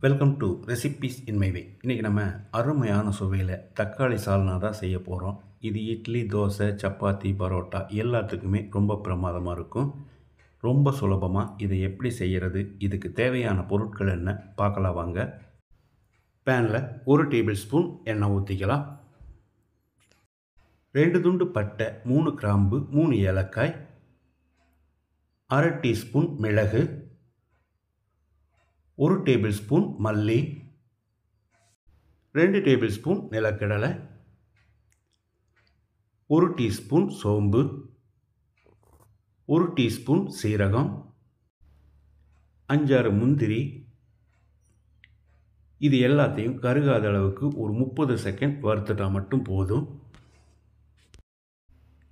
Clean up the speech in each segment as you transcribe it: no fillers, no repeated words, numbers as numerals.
Welcome to recipes in my way. இன்றைக்கி நம்ம அருமையான சுவையில் தக்காளி சால்னா தான் செய்ய போகிறோம். இது இட்லி, தோசை, சப்பாத்தி, பரோட்டா எல்லாத்துக்குமே ரொம்ப பிரமாதமாக இருக்கும். ரொம்ப சுலபமாக இதை எப்படி செய்கிறது, இதுக்கு தேவையான பொருட்கள் என்ன பார்க்கலாம் வாங்க. பேனில் 1 டேபிள் ஸ்பூன் எண்ணெய் ஊற்றிக்கலாம். 2 துண்டு பட்டை, 3 கிராம்பு, 3 ஏலக்காய், 1/2 டீஸ்பூன் மிளகு, 1 டேபிள் ஸ்பூன் மல்லி, 2 டேபிள் ஸ்பூன் நிலக்கடலை, 1 டீஸ்பூன் சோம்பு, 1 டீஸ்பூன் சீரகம், 5-6 முந்திரி. இது எல்லாத்தையும் கருகாத அளவுக்கு ஒரு 30 செகண்ட் வறுத்துட்டா மட்டும் போதும்.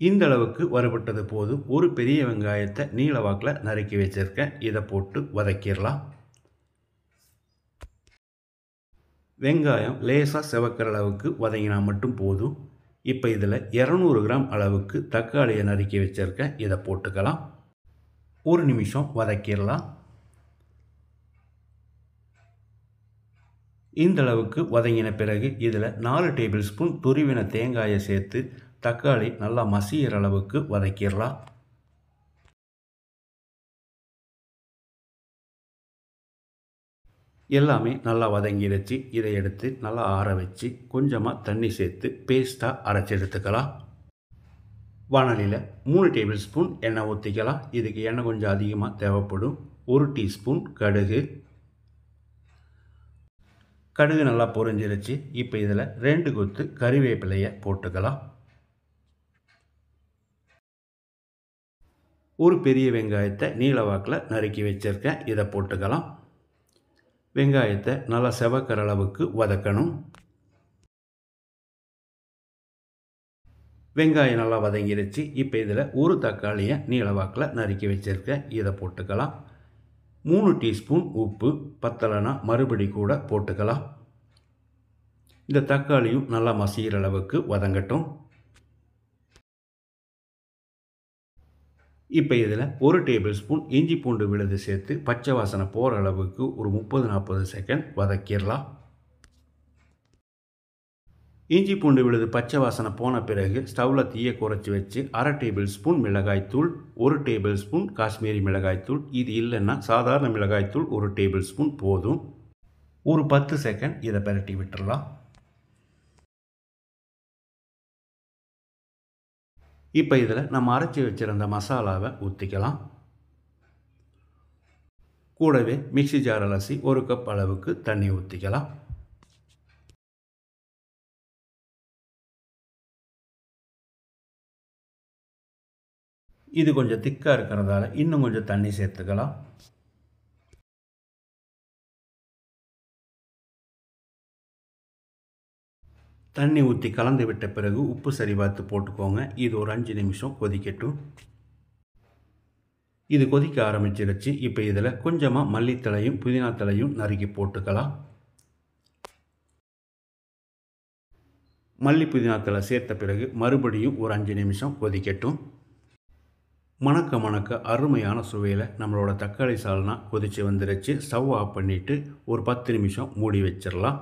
இந்த அளவுக்கு வறுபட்டது போதும். ஒரு பெரிய வெங்காயத்தை நீல வாக்கில் நறுக்கி வச்சிருக்கேன். இதை போட்டு வதக்கிடலாம். வெங்காயம் லேசாக செவக்கிற அளவுக்கு வதங்கினா மட்டும் போதும். இப்போ இதில் 200 கிராம் அளவுக்கு தக்காளியை நறுக்கி வச்சிருக்கேன். இதை போட்டுக்கலாம். 1 நிமிஷம் வதக்கிடலாம். இந்த அளவுக்கு வதங்கின பிறகு இதில் 4 டேபிள் ஸ்பூன் துருவின தேங்காயை சேர்த்து தக்காளி நல்லா மசிகிற அளவுக்கு வதக்கிடலாம். எல்லாமே நல்லா வதங்கிடுச்சு. இதை எடுத்து நல்லா ஆற வச்சு கொஞ்சமாக தண்ணி சேர்த்து பேஸ்ட்டாக அரைச்சி எடுத்துக்கலாம். வாணலியில் 3 டேபிள் ஸ்பூன் எண்ணெய் ஊற்றிக்கலாம். இதுக்கு எண்ணெய் கொஞ்சம் அதிகமாக தேவைப்படும். 1 டீஸ்பூன் கடுகு. கடுகு நல்லா பொரிஞ்சிருச்சு. இப்போ இதில் 2 கொத்து கறிவேப்பிலையை போட்டுக்கலாம். ஒரு பெரிய வெங்காயத்தை நீல வாக்கில் நறுக்கி வச்சிருக்கேன். இதை போட்டுக்கலாம். வெங்காயத்தை நல்லா செவக்கிற அளவுக்கு வதக்கணும். வெங்காயம் நல்லா வதங்கிடுச்சு. இப்போ இதில் ஒரு தக்காளியை நீல வாக்கில் நறுக்கி வச்சிருக்கேன். இதை போட்டுக்கலாம். 3 டீஸ்பூன் உப்பு. பத்தலைனா மறுபடி கூட போட்டுக்கலாம். இந்த தக்காளியும் நல்லா மசிகிற அளவுக்கு வதங்கட்டும். இப்போ இதில் 1 டேபிள் ஸ்பூன் இஞ்சி பூண்டு விழுது சேர்த்து பச்சை வாசனை போகிற அளவுக்கு ஒரு 30-40 செகண்ட் வதக்கிடலாம். இஞ்சி பூண்டு விழுது பச்சை வாசனை போன பிறகு ஸ்டவ்வில் தீயை குறைச்சி வச்சு 1/2 டேபிள் ஸ்பூன் மிளகாய்த்தூள், 1 டேபிள் ஸ்பூன் காஷ்மீரி மிளகாய்த்தூள், இது இல்லைன்னா சாதாரண மிளகாய்த்தூள் 1 டேபிள் ஸ்பூன் போதும். ஒரு 10 செகண்ட் இதை பரட்டி விட்டுடலாம். இப்போ இதில் நம்ம அரைச்சி வச்சுருந்த மசாலாவை ஊற்றிக்கலாம். கூடவே மிக்ஸி ஜார் அலசி 1 கப் அளவுக்கு தண்ணி ஊற்றிக்கலாம். இது கொஞ்சம் திக்காக இருக்கிறதால இன்னும் கொஞ்சம் தண்ணி சேர்த்துக்கலாம். தண்ணி ஊற்றி கலந்து விட்ட பிறகு உப்பு சரி பார்த்து போட்டுக்கோங்க. இது ஒரு 5 நிமிஷம் கொதிக்கட்டும். இது கொதிக்க ஆரம்பிச்சிருச்சு. இப்போ இதில் கொஞ்சமாக மல்லித்தலையும் புதினா தலையும் நறுக்கி போட்டுக்கலாம். மல்லி புதினா தலை சேர்த்த பிறகு மறுபடியும் ஒரு 5 நிமிஷம் கொதிக்கட்டும். மணக்க மணக்க அருமையான சுவையில் நம்மளோட தக்காளி சால்னா கொதித்து வந்துருச்சு. ஸ்டவ் ஆஃப் பண்ணிவிட்டு ஒரு 10 நிமிஷம் மூடி வச்சிடலாம்.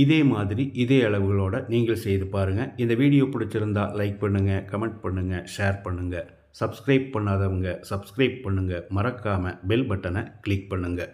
இதே மாதிரி இதே அளவுகளோடு நீங்கள் செய்து பாருங்கள். இந்த வீடியோ பிடிச்சிருந்தால் லைக் பண்ணுங்கள், கமெண்ட் பண்ணுங்கள், ஷேர் பண்ணுங்கள். சப்ஸ்கிரைப் பண்ணாதவங்க சப்ஸ்கிரைப் பண்ணுங்கள். மறக்காமல் பெல் பட்டனை கிளிக் பண்ணுங்கள்.